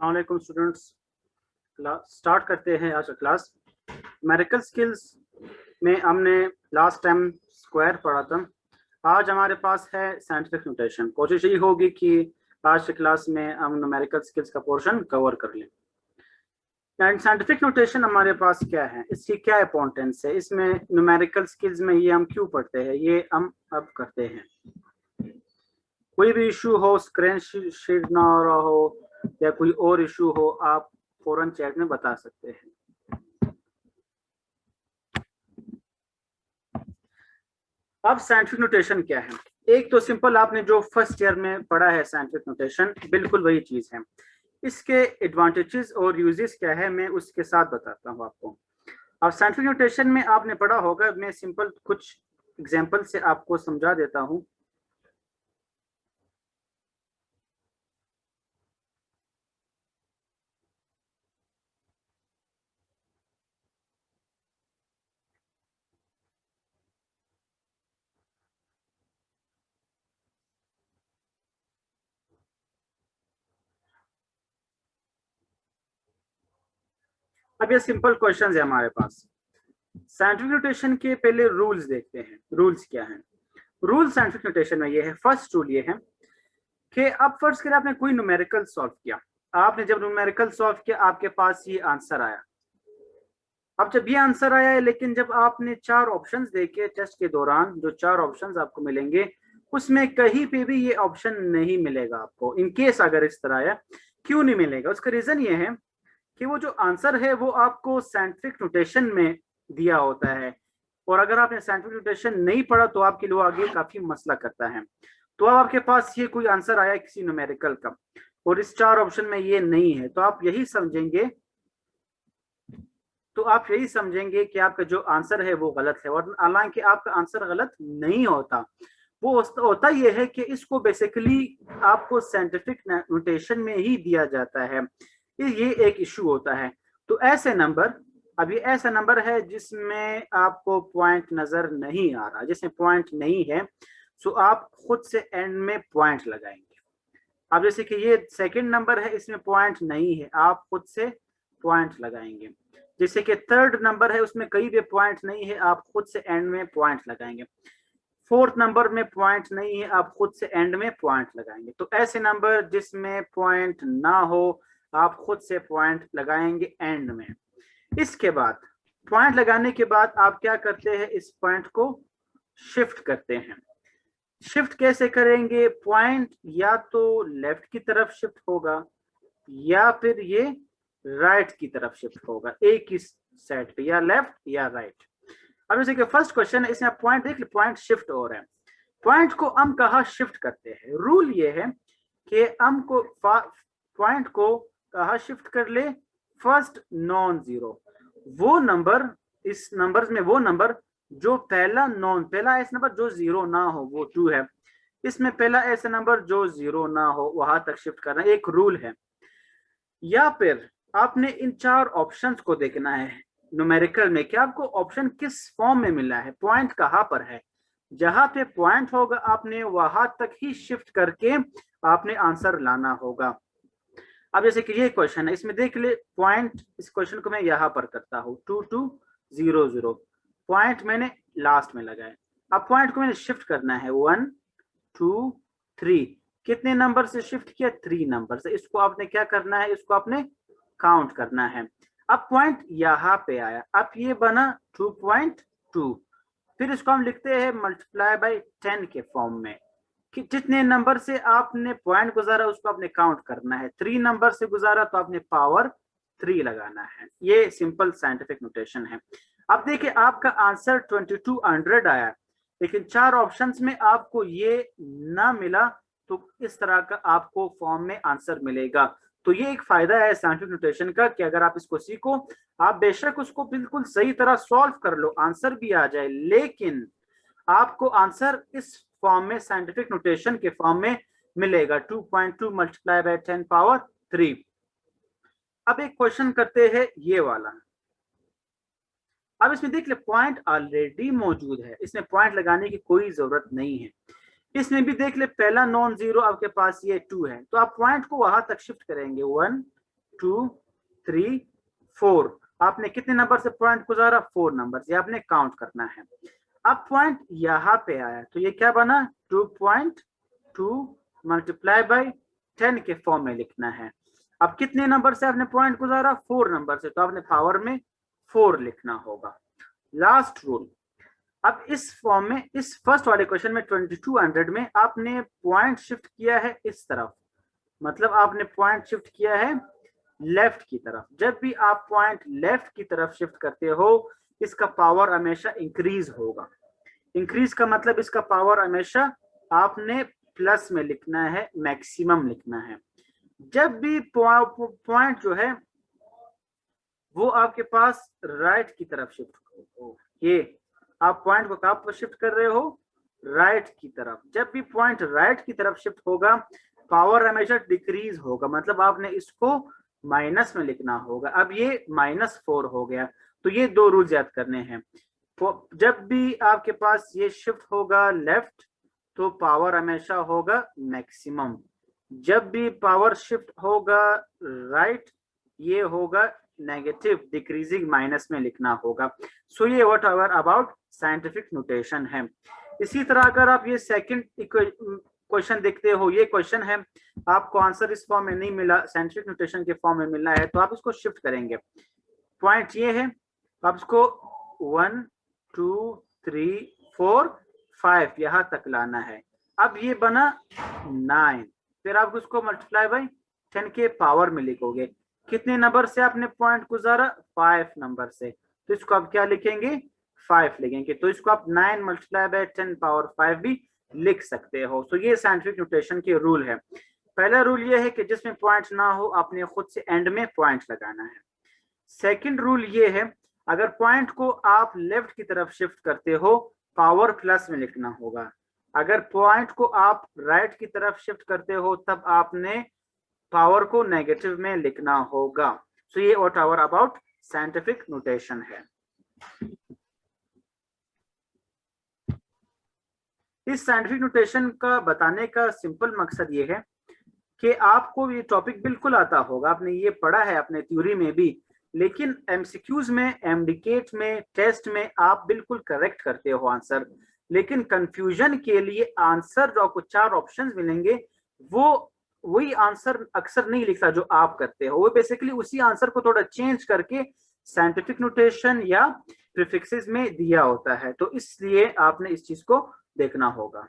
अस्सलामुअलैकुम students. Start करते हैं आज का क्लास। न्यूमेरिकल स्किल्स में हमने लास्ट टाइम स्क्वायर पढ़ा था। आज हमारे पास है साइंटिफिक नोटेशन। कोशिश यही होगी कि आज की क्लास में हम न्यूमेरिकल स्किल्स का पोर्शन कवर कर लें। एंड साइंटिफिक नोटेशन हमारे पास क्या है, इसकी क्या इंपॉर्टेंस है, इसमें न्यूमेरिकल स्किल्स में ये हम क्यों पढ़ते हैं, ये हम अब करते हैं। कोई भी इशू हो, स्क्रीन शेयर ना हो रहा हो या कोई और इशू हो, आप फौरन चैट में बता सकते हैं। अब साइंटिफिक नोटेशन क्या है? एक तो सिंपल आपने जो फर्स्ट ईयर में पढ़ा है साइंटिफिक नोटेशन, बिल्कुल वही चीज है। इसके एडवांटेजेस और यूजेस क्या है मैं उसके साथ बताता हूँ आपको। अब साइंटिफिक नोटेशन में आपने पढ़ा होगा, मैं सिंपल कुछ एग्जांपल से आपको समझा देता हूँ। अब ये सिंपल क्वेश्चन है हमारे पास। साइंटिफिक नोटेशन के पहले रूल्स देखते हैं। रूल्स क्या है? रूल साइंटिफिक नोटेशन में ये है, फर्स्ट रूल ये है कि अब फर्स्ट करें आपने कोई न्यूमेरिकल सॉल्व किया। आपने जब न्यूमेरिकल सॉल्व किया आपके पास ये आंसर आया। अब जब ये आंसर आया है, लेकिन जब आपने 4 ऑप्शंस देखे टेस्ट के दौरान, जो 4 ऑप्शंस आपको मिलेंगे उसमें कहीं पे भी ये ऑप्शन नहीं मिलेगा आपको। इन केस अगर इस तरह आया, क्यों नहीं मिलेगा? उसका रीजन ये है कि वो जो आंसर है वो आपको साइंटिफिक नोटेशन में दिया होता है, और अगर आपने साइंटिफिक नोटेशन नहीं पढ़ा तो आपके लिए आगे काफी मसला करता है। तो अब आपके पास ये कोई आंसर आया किसी न्यूमेरिकल का और इस 4 ऑप्शन में ये नहीं है, तो आप यही समझेंगे कि आपका जो आंसर है वो गलत है। और हालांकि आपका आंसर गलत नहीं होता, वो होता ये है कि इसको बेसिकली आपको साइंटिफिक नोटेशन में ही दिया जाता है। ये एक इशू होता है। तो ऐसे नंबर, अब ये ऐसा नंबर है जिसमें आपको पॉइंट नजर नहीं आ रहा, जिसमें पॉइंट नहीं है, सो आप खुद से एंड में पॉइंट लगाएंगे। अब जैसे कि ये सेकंड नंबर है, इसमें पॉइंट नहीं है, आप खुद से पॉइंट लगाएंगे। जैसे कि थर्ड नंबर है, उसमें कहीं भी पॉइंट नहीं है, आप खुद से एंड में पॉइंट लगाएंगे। फोर्थ नंबर में पॉइंट नहीं है, आप खुद से एंड में पॉइंट लगाएंगे। तो ऐसे नंबर जिसमें पॉइंट ना हो आप खुद से पॉइंट लगाएंगे एंड में। इसके बाद पॉइंट लगाने के बाद आप क्या करते हैं, इस पॉइंट को शिफ्ट करते हैं। शिफ्ट कैसे करेंगे? पॉइंट या तो लेफ्ट की तरफ शिफ्ट होगा या फिर ये राइट की तरफ शिफ्ट होगा, एक ही साइड पे, या लेफ्ट या राइट। अब जैसे कि फर्स्ट क्वेश्चन है, इसमें आप पॉइंट देख ले, पॉइंट शिफ्ट हो रहा है। पॉइंट को हम कहाँ शिफ्ट करते हैं? रूल ये है कि हमको पॉइंट को कहाँ शिफ्ट कर ले? फर्स्ट नॉन जीरो, वो नंबर, इस नंबर्स में वो नंबर जो पहला ऐसा नंबर जो जीरो ना हो, वो 2 है। इसमें पहला ऐसा नंबर जो जीरो ना हो वहां तक शिफ्ट करना, एक रूल है। या फिर आपने इन 4 ऑप्शंस को देखना है न्यूमेरिकल में कि आपको ऑप्शन किस फॉर्म में मिला है, पॉइंट कहां पर है। जहां पे पॉइंट होगा आपने वहां तक ही शिफ्ट करके आपने आंसर लाना होगा। अब जैसे कि ये क्वेश्चन है, इसमें देख ले पॉइंट, इस क्वेश्चन को मैं यहां पर करता हूं 2200, पॉइंट मैंने लास्ट में लगाया। अब पॉइंट को मैंने शिफ्ट करना है 1 2 3, कितने नंबर से शिफ्ट किया? 3 नंबर से। इसको आपने क्या करना है, इसको आपने काउंट करना है। अब पॉइंट यहाँ पे आया, अब ये बना 2.2, फिर इसको हम लिखते हैं मल्टीप्लाई बाय 10 के फॉर्म में कि जितने नंबर से आपने पॉइंट गुजारा उसको आपने काउंट करना है। 3 नंबर से गुजारा तो आपने पावर 3 लगाना है। ये सिंपल साइंटिफिक नोटेशन है। अब देखिए आपका आंसर 2200 आया, लेकिन 4 ऑप्शंस में आपको ये ना मिला, तो इस तरह का आपको फॉर्म में आंसर मिलेगा। तो ये एक फायदा है साइंटिफिक नोटेशन का कि अगर आप इसको सीखो, आप बेशक उसको बिल्कुल सही तरह सॉल्व कर लो, आंसर भी आ जाए, लेकिन आपको आंसर इस फॉर्म में, साइंटिफिक नोटेशन के फॉर्म में मिलेगा, 2.2 मल्टीप्लाई बाय 10 पावर 3। अब एक क्वेश्चन करते हैं ये वाला। अब इसमें देख ले पॉइंट ऑलरेडी मौजूद है, इसमें पॉइंट लगाने की कोई जरूरत नहीं है। इसमें भी देख ले पहला नॉन जीरो आपके पास ये 2 है, तो आप पॉइंट को वहां तक शिफ्ट करेंगे 1 2 3 4। आपने कितने नंबर से पॉइंट गुजारा? 4 नंबर। ये आपने काउंट करना है। अब पॉइंट यहाँ पे आया तो ये क्या बना? 2.2 मल्टीप्लाई बाई 10 के फॉर्म में लिखना है। अब कितने नंबर से आपने पॉइंट गुजारा? 4 नंबर से, तो आपने पावर में 4 लिखना होगा। Last rule. अब इस फॉर्म में, इस फर्स्ट वाले क्वेश्चन में 2200 में आपने पॉइंट शिफ्ट किया है इस तरफ, मतलब आपने पॉइंट शिफ्ट किया है लेफ्ट की तरफ। जब भी आप पॉइंट लेफ्ट की तरफ शिफ्ट करते हो इसका पावर हमेशा इंक्रीज होगा। इंक्रीज का मतलब इसका पावर हमेशा आपने प्लस में लिखना है, मैक्सिमम लिखना है। जब भी पॉइंट जो है वो आपके पास राइट की तरफ शिफ्ट हो, ये आप पॉइंट को कहां पर शिफ्ट कर रहे हो? राइट की तरफ। जब भी पॉइंट राइट की तरफ शिफ्ट होगा पावर हमेशा डिक्रीज होगा, मतलब आपने इसको माइनस में लिखना होगा। अब ये -4 हो गया, तो ये 2 रूल याद करने हैं। जब भी आपके पास ये शिफ्ट होगा लेफ्ट तो पावर हमेशा होगा मैक्सिमम। जब भी पावर शिफ्ट होगा राइट ये होगा नेगेटिव, डिक्रीजिंग, माइनस में लिखना होगा। सो ये what ever about scientific notation है। इसी तरह अगर आप ये सेकंड क्वेश्चन देखते हो, ये क्वेश्चन है, आपको आंसर इस फॉर्म में नहीं मिला, साइंटिफिक नोटेशन के फॉर्म में मिलना है, तो आप इसको शिफ्ट करेंगे। पॉइंट ये है, आप इसको 1 2 3 4 5 यहां तक लाना है। अब ये बना 9, फिर आप उसको मल्टीप्लाई बाई 10 के पावर में लिखोगे। कितने नंबर से आपने पॉइंट गुजारा? 5 नंबर से, तो इसको आप क्या लिखेंगे? 5 लिखेंगे। तो इसको आप 9 मल्टीप्लाई बाई 10 पावर 5 भी लिख सकते हो। तो ये साइंटिफिक नोटेशन के रूल है। पहला रूल ये है कि जिसमें पॉइंट ना हो आपने खुद से एंड में पॉइंट लगाना है। सेकंड रूल ये है, अगर पॉइंट को आप लेफ्ट की तरफ शिफ्ट करते हो पावर प्लस में लिखना होगा। अगर पॉइंट को आप राइट की तरफ शिफ्ट करते हो तब आपने पावर को नेगेटिव में लिखना होगा। सो ये what ever about scientific notation है। इस साइंटिफिक नोटेशन का बताने का सिंपल मकसद ये है कि आपको ये टॉपिक बिल्कुल आता होगा, आपने ये पढ़ा है अपने थ्योरी में भी, लेकिन एमसीक्यूज में, एमडीकेट में, टेस्ट में आप बिल्कुल करेक्ट करते हो आंसर, लेकिन कंफ्यूजन के लिए आंसर जो आपको 4 ऑप्शंस मिलेंगे वो वही आंसर अक्सर नहीं लिखता जो आप करते हो। वो बेसिकली उसी आंसर को थोड़ा चेंज करके साइंटिफिक नोटेशन या प्रीफिक्सेस में दिया होता है, तो इसलिए आपने इस चीज को देखना होगा।